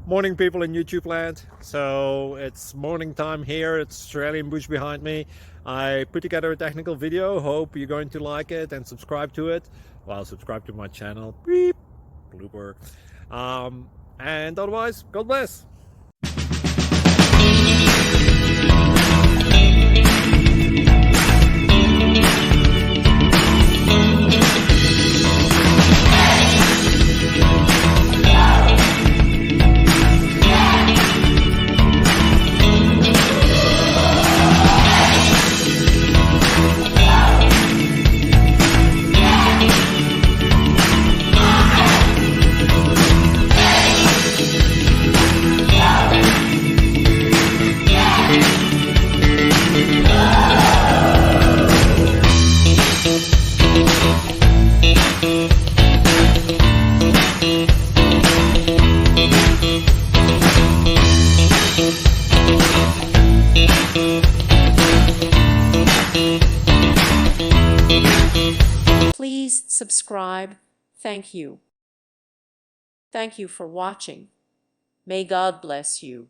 Morning, people in YouTube land. So it's morning time here. It's Australian bush behind me. I put together a technical video. Hope you're going to like it and subscribe to it. Well, subscribe to my channel. Beep. Blooper. And otherwise, God bless. Please subscribe. Thank you. Thank you for watching. May God bless you.